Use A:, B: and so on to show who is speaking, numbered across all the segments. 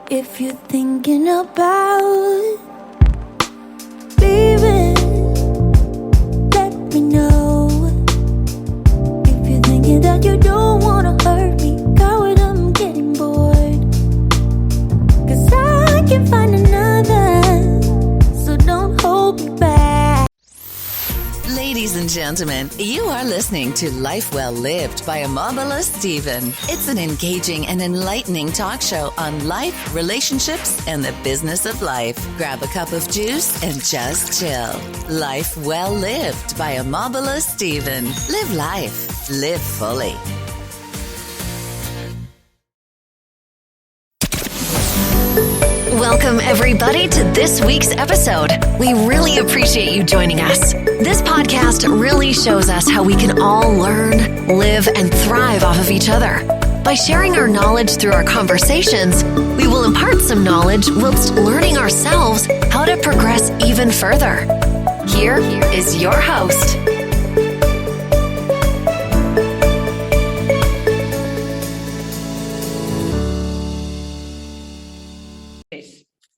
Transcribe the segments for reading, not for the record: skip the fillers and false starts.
A: If you're thinking about leaving, let me know. If you're thinking that you don't wanna hurt me, coward, I'm getting bored. 'Cause I can find another, so don't hold me back.
B: Ladies and gentlemen, you are listening to Life Well Lived by Omobola Stephen. It's an engaging and enlightening talk show on life, relationships, and the business of life. Grab a cup of juice and just chill. Life Well Lived by Omobola Stephen. Live life. Live fully. Welcome, everybody, to this week's episode. We really appreciate you joining us. This podcast really shows us how we can all learn, live, and thrive off of each other. By sharing our knowledge through our conversations, we will impart some knowledge whilst learning ourselves how to progress even further. Here is your host.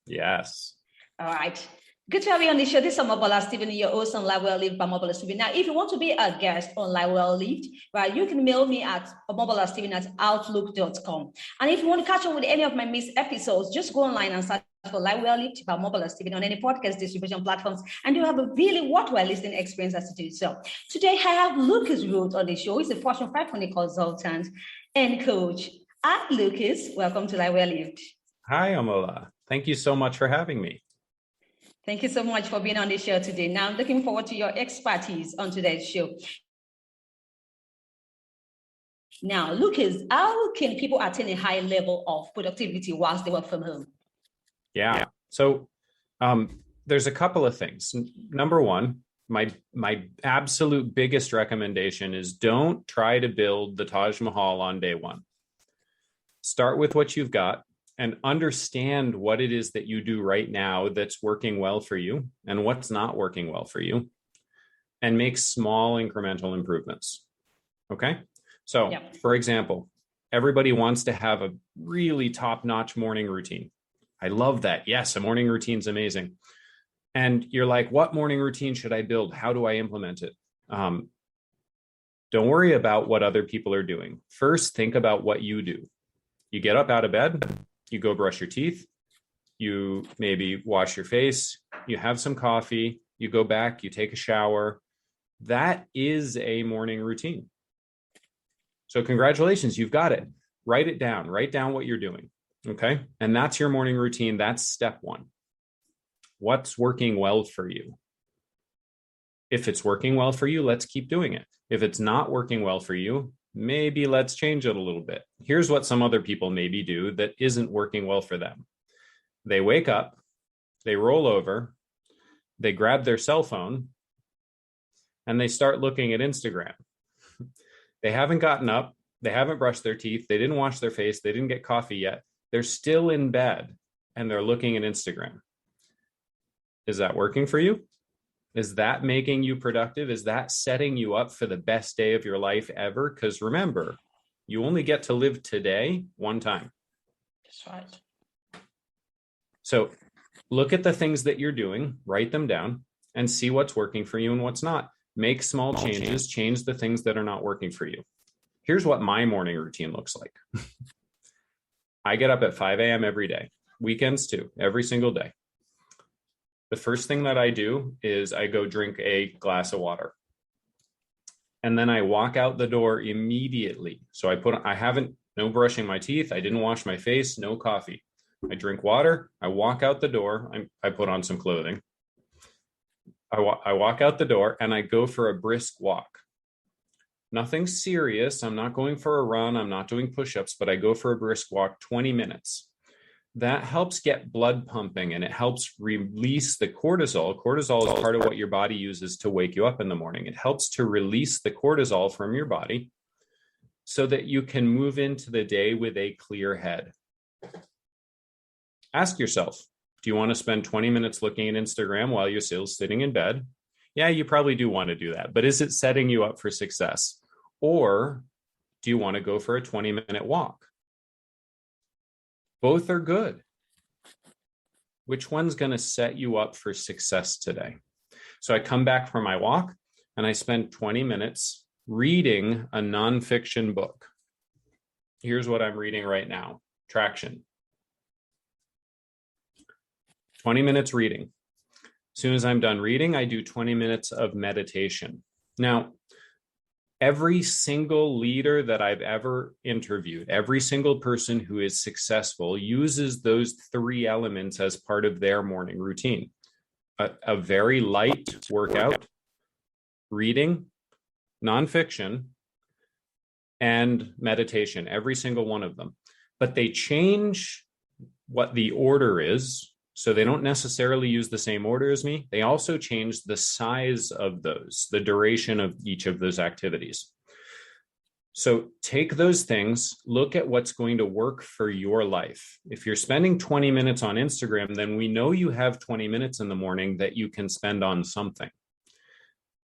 C: Yes.
D: All right. Good to have you on the show. This is Omobola Stephen, your host on Life Well Lived by Omobola Stephen. Now, if you want to be a guest on Life Well Lived, right, you can mail me at omobolastephen@outlook.com. And if you want to catch up with any of my missed episodes, just go online and search for Life Well Lived by Omobola Stephen on any podcast distribution platforms, and you have a really worthwhile listening experience as to do so. Today, I have Lucas Root on the show. He's a Fortune 500 consultant and coach. Hi, Lucas. Welcome to Life Well Lived.
C: Hi, Omola. Thank you so much for having me.
D: Thank you so much for being on the show today. Now, I'm looking forward to your expertise on today's show. Now, Lucas, how can people attain a high level of productivity whilst they work from home?
C: Yeah. So there's a couple of things. Number one, my absolute biggest recommendation is don't try to build the Taj Mahal on day one. Start with what you've got and understand what it is that you do right now that's working well for you and what's not working well for you, and make small incremental improvements. Okay? So, For example, everybody wants to have a really top-notch morning routine. I love that. Yes, a morning routine's amazing. And you're like, what morning routine should I build? How do I implement it? Don't worry about what other people are doing. First, think about what you do. You get up out of bed, you go brush your teeth, you maybe wash your face, you have some coffee, you go back, you take a shower. That is a morning routine. So congratulations, you've got it. Write it down. Write down what you're doing. Okay? And that's your morning routine. That's step one. What's working well for you? If it's working well for you, let's keep doing it. If it's not working well for you, maybe let's change it a little bit. Here's what some other people maybe do that isn't working well for them. They wake up, they roll over, they grab their cell phone, and they start looking at Instagram. They haven't gotten up, they haven't brushed their teeth, they didn't wash their face, they didn't get coffee yet. They're still in bed and they're looking at Instagram. Is that working for you? Is that making you productive? Is that setting you up for the best day of your life ever? Because remember, you only get to live today one time.
D: That's right.
C: So look at the things that you're doing, write them down, and see what's working for you and what's not. Make small changes, change the things that are not working for you. Here's what my morning routine looks like. I get up at 5 a.m. every day, weekends too, every single day. The first thing that I do is I go drink a glass of water. And then I walk out the door immediately. So no brushing my teeth. I didn't wash my face, no coffee. I drink water. I walk out the door. I put on some clothing. I walk out the door and I go for a brisk walk. Nothing serious. I'm not going for a run. I'm not doing push-ups, but I go for a brisk walk, 20 minutes. That helps get blood pumping and it helps release the cortisol. Cortisol is part of what your body uses to wake you up in the morning. It helps to release the cortisol from your body so that you can move into the day with a clear head. Ask yourself, do you want to spend 20 minutes looking at Instagram while you're still sitting in bed? Yeah, you probably do want to do that, but is it setting you up for success? Or do you want to go for a 20-minute walk? Both are good. which one's going to set you up for success today? So I come back from my walk and I spend 20 minutes reading a nonfiction book. Here's what I'm reading right now, Traction. 20 minutes reading. As soon as I'm done reading, I do 20 minutes of meditation. Now, every single leader that I've ever interviewed, every single person who is successful uses those three elements as part of their morning routine. A very light workout, reading, nonfiction, and meditation, every single one of them. But they change what the order is. So they don't necessarily use the same order as me. They also change the size of those, the duration of each of those activities. So take those things, look at what's going to work for your life. If you're spending 20 minutes on Instagram, then we know you have 20 minutes in the morning that you can spend on something.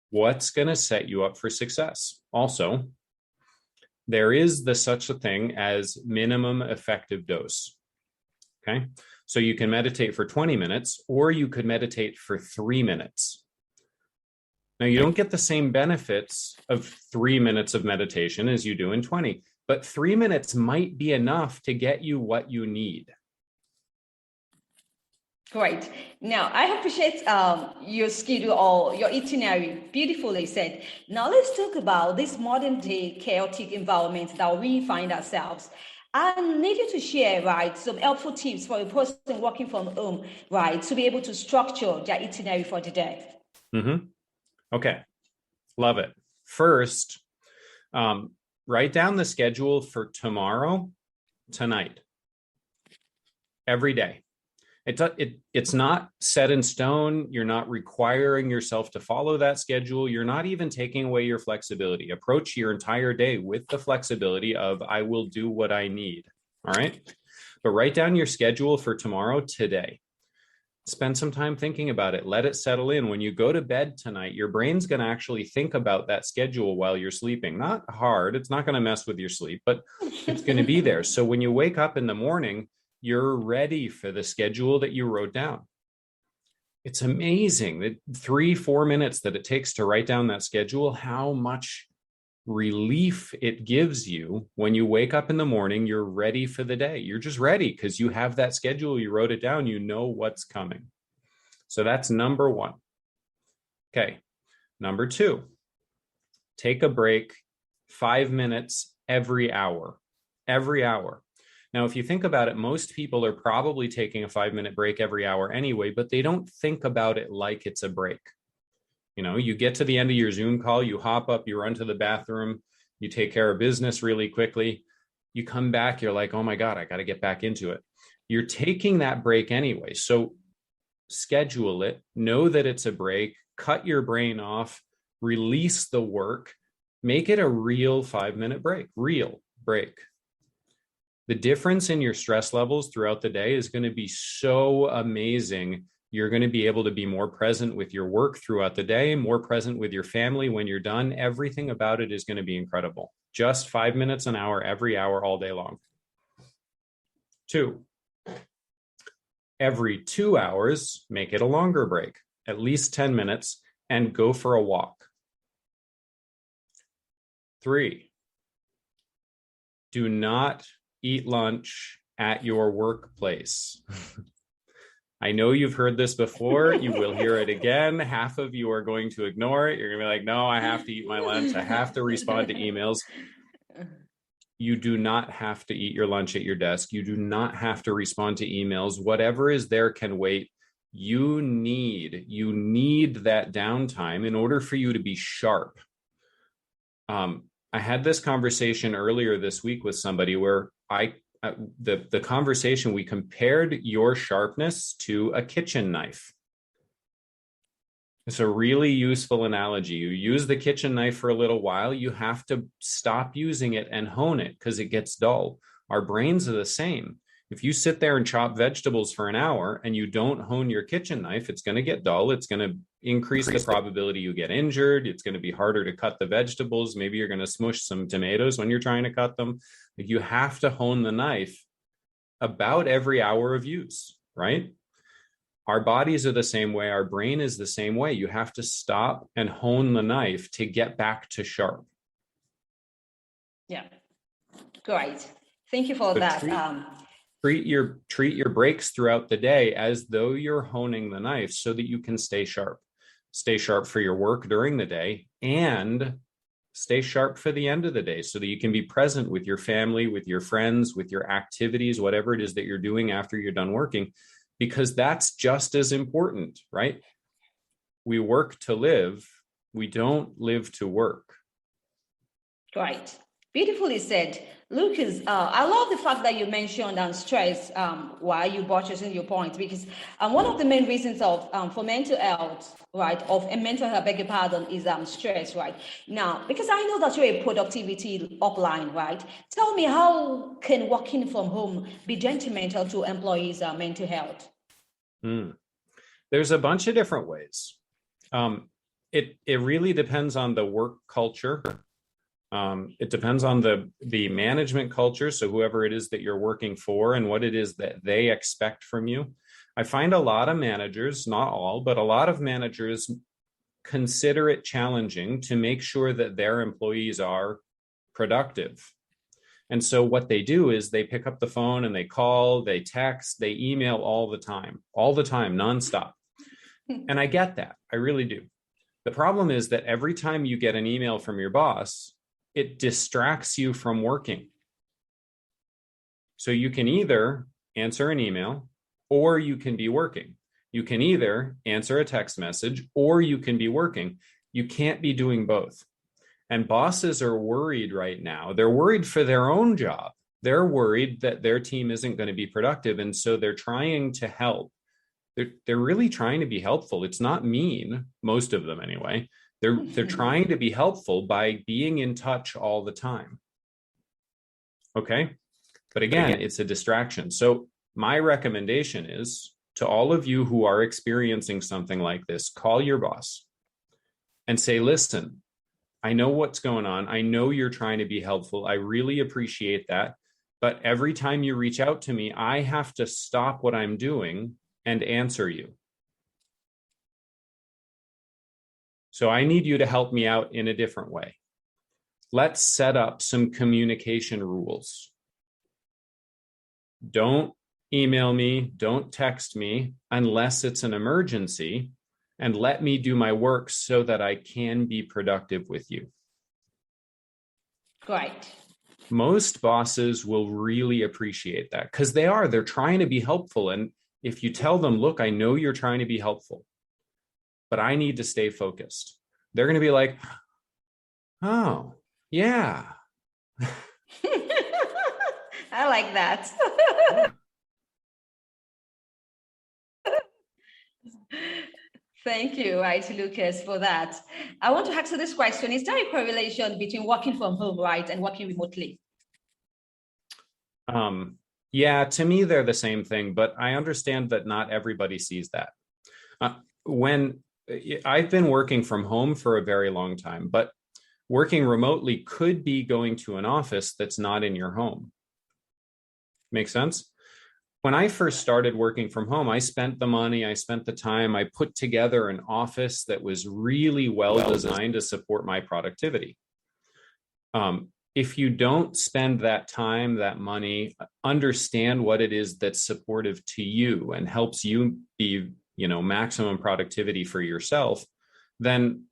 C: What's going to set you up for success? Also, there is such a thing as minimum effective dose. Okay. So you can meditate for 20 minutes, or you could meditate for 3 minutes. Now, you don't get the same benefits of 3 minutes of meditation as you do in 20, but 3 minutes might be enough to get you what you need.
D: Great. Now, I appreciate your schedule or your itinerary. Beautifully said. Now, let's talk about this modern day chaotic environment that we find ourselves. I need you to share, right, some helpful tips for a person working from home, right, to be able to structure their itinerary for the day.
C: Mm-hmm. Okay. Love it. First, write down the schedule for tomorrow, tonight, every day. It's not set in stone. You're not requiring yourself to follow that schedule. You're not even taking away your flexibility. Approach your entire day with the flexibility of, I will do what I need. All right. But write down your schedule for tomorrow, today. Spend some time thinking about it. Let it settle in. When you go to bed tonight, your brain's going to actually think about that schedule while you're sleeping. Not hard. It's not going to mess with your sleep, but it's going to be there. So when you wake up in the morning, you're ready for the schedule that you wrote down. It's amazing that 3-4 minutes that it takes to write down that schedule, how much relief it gives you when you wake up in the morning. You're ready for the day. You're just ready because you have that schedule. You wrote it down. You know what's coming. So that's number one. Okay. Number two, take a break 5 minutes every hour. Every hour. Now, if you think about it, most people are probably taking a 5-minute break every hour anyway, but they don't think about it like it's a break. You know, you get to the end of your Zoom call, you hop up, you run to the bathroom, you take care of business really quickly. You come back, you're like, oh my God, I got to get back into it. You're taking that break anyway. So schedule it, know that it's a break, cut your brain off, release the work, make it a real 5-minute break, real break. The difference in your stress levels throughout the day is going to be so amazing. You're going to be able to be more present with your work throughout the day, more present with your family when you're done. Everything about it is going to be incredible. Just 5 minutes an hour, every hour, all day long. 2, every 2 hours, make it a longer break, at least 10 minutes, and go for a walk. 3, do not eat lunch at your workplace. I know you've heard this before. You will hear it again. Half of you are going to ignore it. You're going to be like, no, I have to eat my lunch. I have to respond to emails. You do not have to eat your lunch at your desk. You do not have to respond to emails. Whatever is there can wait. You need that downtime in order for you to be sharp. I had this conversation earlier this week with somebody where the conversation, we compared your sharpness to a kitchen knife. It's a really useful analogy. You use the kitchen knife for a little while, you have to stop using it and hone it because it gets dull. Our brains are the same. If you sit there and chop vegetables for an hour and you don't hone your kitchen knife, it's going to get dull. It's going to increase the probability you get injured. It's going to be harder to cut the vegetables. Maybe you're going to smush some tomatoes when you're trying to cut them. Like, you have to hone the knife about every hour of use, right? Our bodies are the same way. Our brain is the same way. You have to stop and hone the knife to get back to sharp.
D: Yeah, great. Thank you for
C: So
D: that.
C: treat your breaks throughout the day as though you're honing the knife so that you can stay sharp. Stay sharp for your work during the day and stay sharp for the end of the day so that you can be present with your family, with your friends, with your activities, whatever it is that you're doing after you're done working, because that's just as important, right? We work to live. We don't live to work.
D: Right. Beautifully said. Lucas, I love the fact that you mentioned stress while you buttressing your point, because one of the main reasons of for mental health, right, of a mental health, beg your pardon, is stress, right? Now, because I know that you're a productivity upline, right? Tell me, how can working from home be detrimental to employees' mental health?
C: There's a bunch of different ways. It really depends on the work culture. It depends on the management culture. So whoever it is that you're working for and what it is that they expect from you. I find a lot of managers, not all, but a lot of managers consider it challenging to make sure that their employees are productive. And so what they do is they pick up the phone and they call, they text, they email all the time, nonstop. And I get that. I really do. The problem is that every time you get an email from your boss, it distracts you from working. So you can either answer an email or you can be working. You can either answer a text message or you can be working. You can't be doing both. And bosses are worried right now. They're worried for their own job. They're worried that their team isn't going to be productive. And so they're trying to help. They're really trying to be helpful. It's not mean, most of them anyway. They're trying to be helpful by being in touch all the time. Okay? But again, it's a distraction. So my recommendation is to all of you who are experiencing something like this, call your boss and say, listen, I know what's going on. I know you're trying to be helpful. I really appreciate that. But every time you reach out to me, I have to stop what I'm doing and answer you. So I need you to help me out in a different way. Let's set up some communication rules. Don't email me, don't text me unless it's an emergency, and let me do my work so that I can be productive with you.
D: Great.
C: Most bosses will really appreciate that because they're trying to be helpful. And if you tell them, look, I know you're trying to be helpful, but I need to stay focused, they're going to be like, oh, yeah.
D: I like that. Thank you, right, Lucas, for that. I want to ask you this question. Is there a correlation between working from home, right, and working remotely?
C: Yeah, to me, they're the same thing, but I understand that not everybody sees that. When I've been working from home for a very long time, but working remotely could be going to an office that's not in your home. Make sense? When I first started working from home, I spent the money, I spent the time, I put together an office that was really well designed to support my productivity. If you don't spend that time, that money, understand what it is that's supportive to you and helps you be, maximum productivity for yourself, then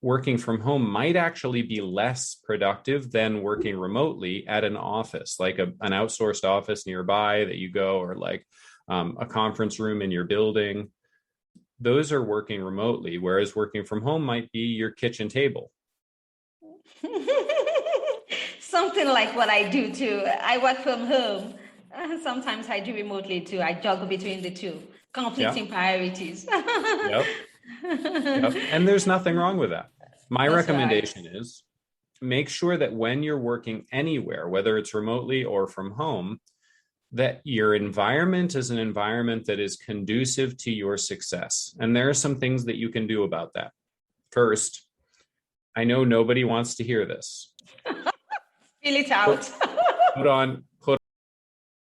C: working from home might actually be less productive than working remotely at an office, like an outsourced office nearby that you go, or like a conference room in your building. Those are working remotely, whereas working from home might be your kitchen table.
D: Something like what I do too. I work from home. Sometimes I do remotely too. I juggle between the two, conflicting priorities.
C: Yep. And there's nothing wrong with that. My recommendation is make sure that when you're working anywhere, whether it's remotely or from home, that your environment is an environment that is conducive to your success. And there are some things that you can do about that. First, I know nobody wants to hear this.
D: Feel it out.